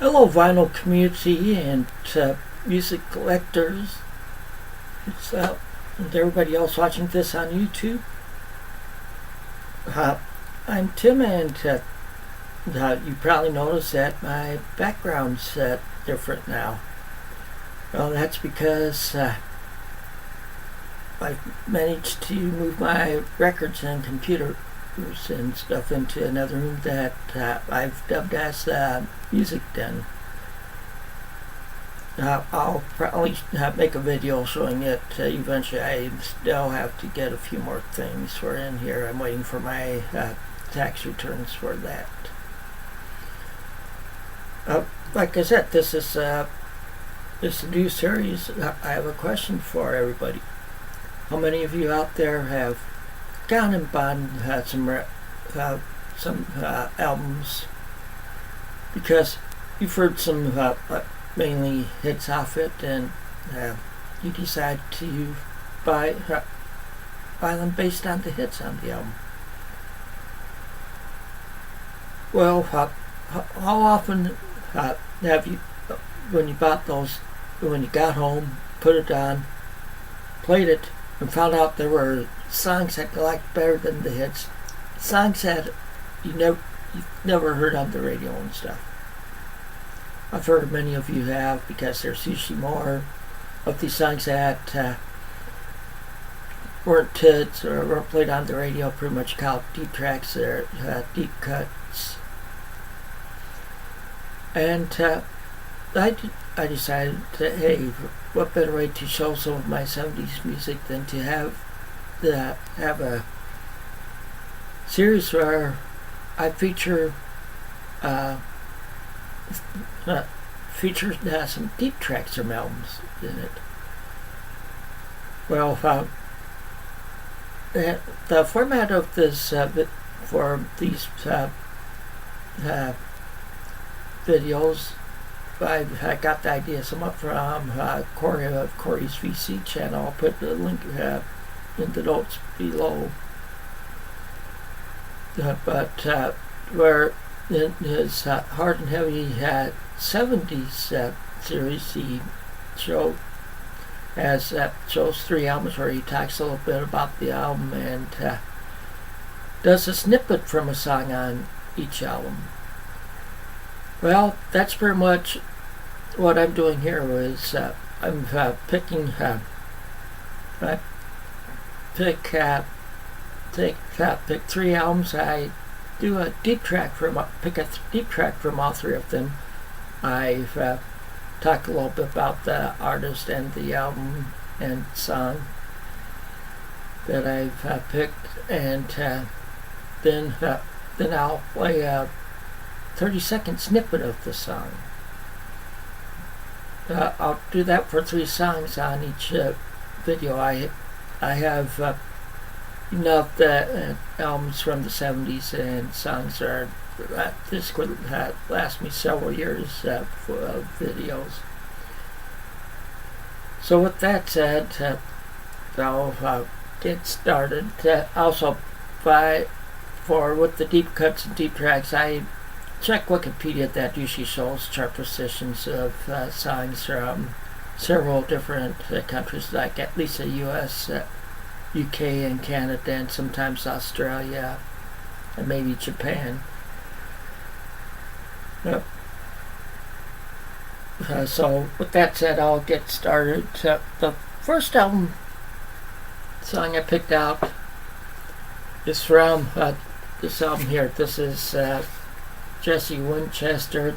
Hello, vinyl community and music collectors. It's and everybody else watching this on YouTube. Uh, I'm Tim, and you probably noticed that my background's different now. Well, that's because I've managed to move my records and computers and stuff into another room that I've dubbed as music den. I'll probably make a video showing it eventually. I still have to get a few more things for in here. I'm waiting for my tax returns for that. Like I said, this is a new series. I have a question for everybody. How many of you out there have gone and bought some albums because you've heard some mainly hits off it, and you decide to buy them based on the hits on the album? Well, how often have you, when you bought those, when you got home, put it on, played it, and found out there were songs that you liked better than the hits, songs that you've never heard on the radio and stuff? I've heard many of you have, because there's usually more of these songs that weren't hits or weren't played on the radio, pretty much called deep tracks or deep cuts. And I decided that, hey, what better way to show some of my 70s music than to have a series where I feature some deep tracks from albums in it. Well, the format of this for these videos, I got the idea somewhat from Corey of Corey's VC channel. I'll put the link in the notes below. But where in his Hard and Heavy 70's series, he shows 3 albums where he talks a little bit about the album and does a snippet from a song on each album. Well, that's pretty much what I'm doing here. Was I'm picking pick 3 albums. I do a deep track pick a deep track from all 3 of them. I've talked a little bit about the artist and the album and song that I've picked, and then I'll play a 30-second snippet of the song. I'll do that for 3 songs on each video. I have enough albums from the 70's, and songs are this could last me several years for videos. So with that said, I'll get started. Also, with the deep cuts and deep tracks, I check Wikipedia. That usually shows chart positions of songs from several different countries, like at least the US, UK and Canada, and sometimes Australia, and maybe Japan. So with that said, I'll get started. The first song I picked out is from this album here. This is Jesse Winchester.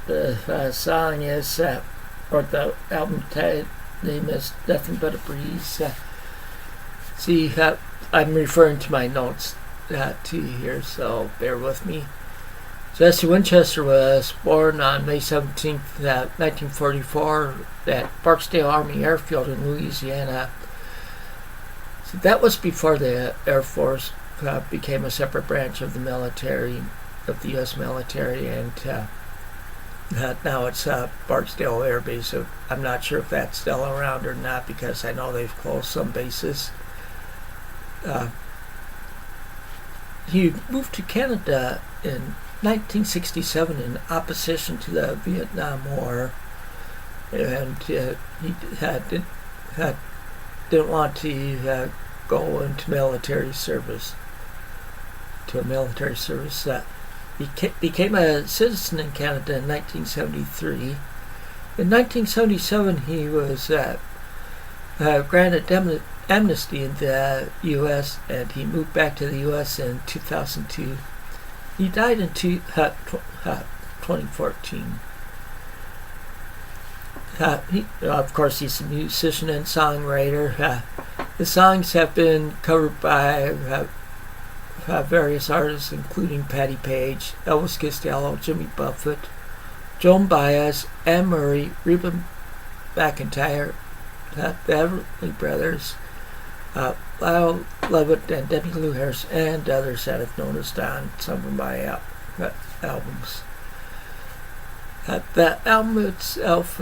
The song is, or the album name is Nothing But a Breeze. See, I'm referring to my notes to you here, so bear with me. Jesse Winchester was born on May 17th, 1944 at Barksdale Army Airfield in Louisiana. So that was before the Air Force became a separate branch of the military, of the U.S. military, and now it's Barksdale Air Base. So I'm not sure if that's still around or not, because I know they've closed some bases. He moved to Canada in 1967 in opposition to the Vietnam War, and he didn't want to go into military service. He became a citizen in Canada in 1973. In 1977, he was granted amnesty in the U.S., and he moved back to the U.S. in 2002. He died in 2014. Of course, he's a musician and songwriter. His songs have been covered by various artists, including Patti Page, Elvis Costello, Jimmy Buffett, Joan Baez, Anne Murray, Reba McEntire, the Everly Brothers, Lyle Lovett, and Debbie Lou Harris, and others that I've noticed on some of my albums. The album itself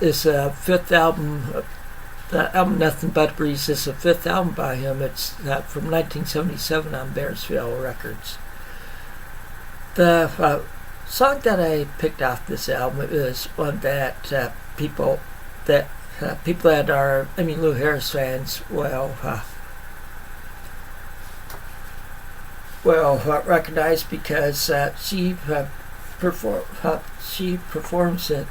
is a fifth album. The album Nothing But a Breeze is the fifth album by him. It's from 1977 on Bearsville Records. The song that I picked off this album is one that people that are Lou Harris fans will recognize, because she performs it,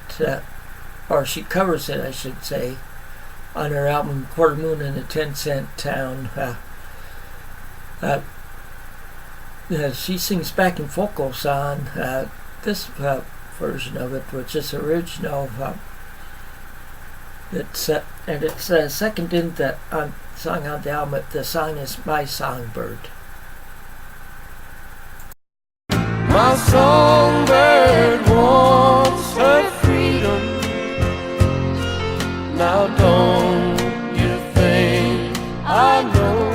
or she covers it, I should say, on her album Quarter Moon in a 10-Cent Town. She sings backing vocals on this version of it, which is original. It's second in the song on the album. The song is My Songbird. My songbird wants her freedom. Now don't you think I know?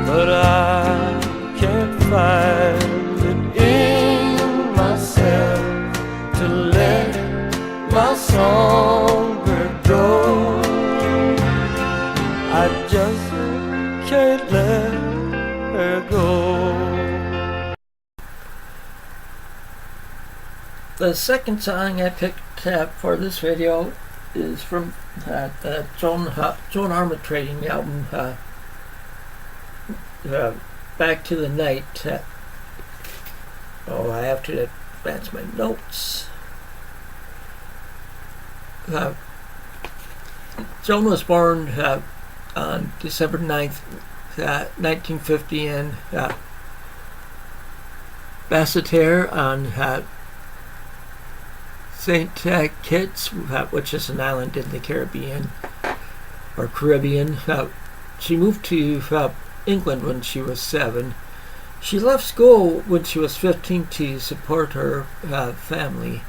But I can't find it in myself to let my songbird go. I just can't let her go. The second song I picked for this video is from the Joan Armatrading album, Back to the Night. I have to advance my notes. Joan was born on December 9th, 1950 in Basseterre on St. Kitts, which is an island in the Caribbean. She moved to England when she was 7. She left school when she was 15 to support her family.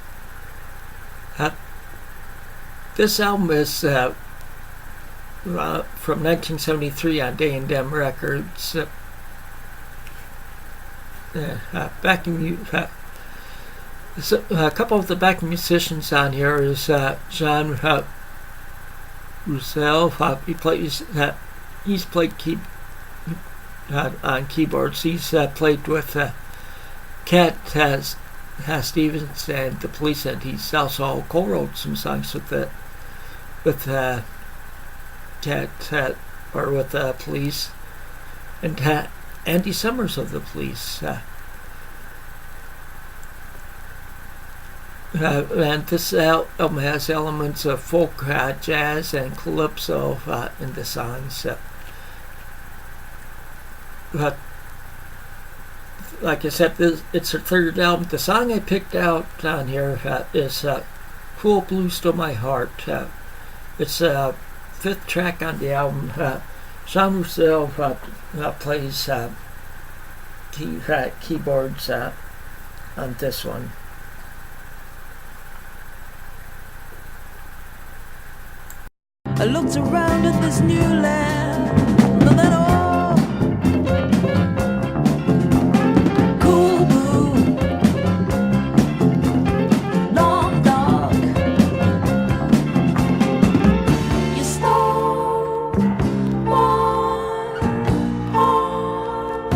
This album is from 1973 on Day and Dem Records. A couple of the backing musicians on here is Jean Roussel. He's played on keyboards. He's played with Cat Stevens and the Police, and he's also co-wrote some songs with Cat or with the Police, and Andy Summers of the Police. And this album has elements of folk, jazz, and calypso in the songs. Like I said, it's her third album. The song I picked out on here is Cool Blue Stole My Heart. It's the fifth track on the album. Jean Roussel plays keyboards on this one. I looked around at this new land, and then all cool blue, long dark. You stole one heart.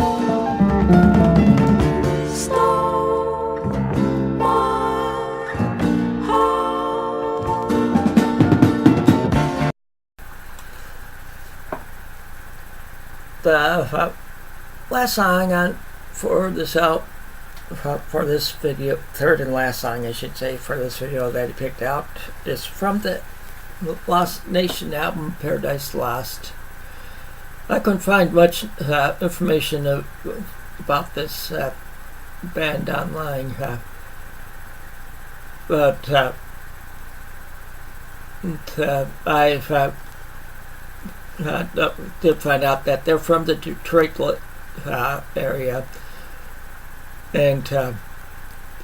the last song on for this out for this video, third and last song I should say for this video that he picked out is from the Lost Nation album Paradise Lost. I couldn't find much information about this band online, but I did find out that they're from the Detroit area, and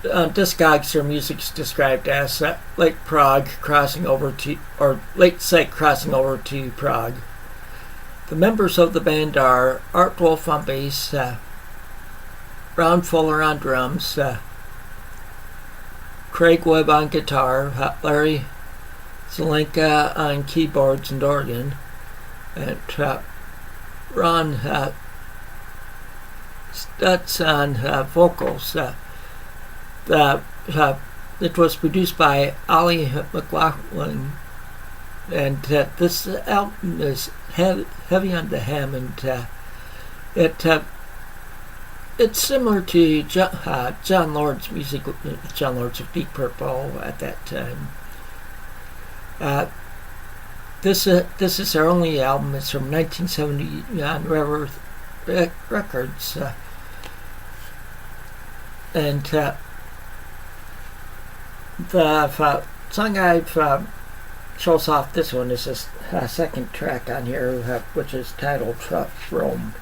Discogs, their music's described as late Prague crossing over to, or late Czech crossing over to Prague. The members of the band are Art Wolf on bass, Ron Fuller on drums, Craig Webb on guitar, Larry Zelenka on keyboards and organ, and Ron Stutz on vocals. It was produced by Ollie McLaughlin, and this album is heavy on the Hammond. It's similar to John Lord's music, John Lord's of Deep Purple at that time. This is their only album. It's from 1970 on River Records, and the song I've shows off this one is this second track on here, which is titled Rome.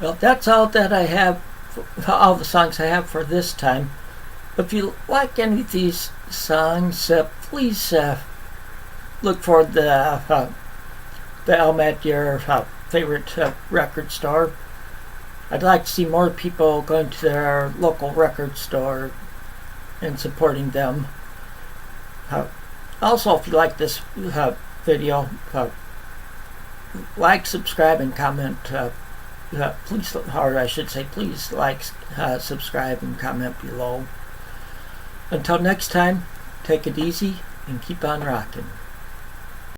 Well, that's all that I have, all the songs I have for this time. If you like any of these songs, please look for the album at your favorite record store. I'd like to see more people going to their local record store and supporting them. Also, if you like this video, like, subscribe, and comment. Please, or I should say, please like, subscribe, and comment below. Until next time, take it easy and keep on rocking.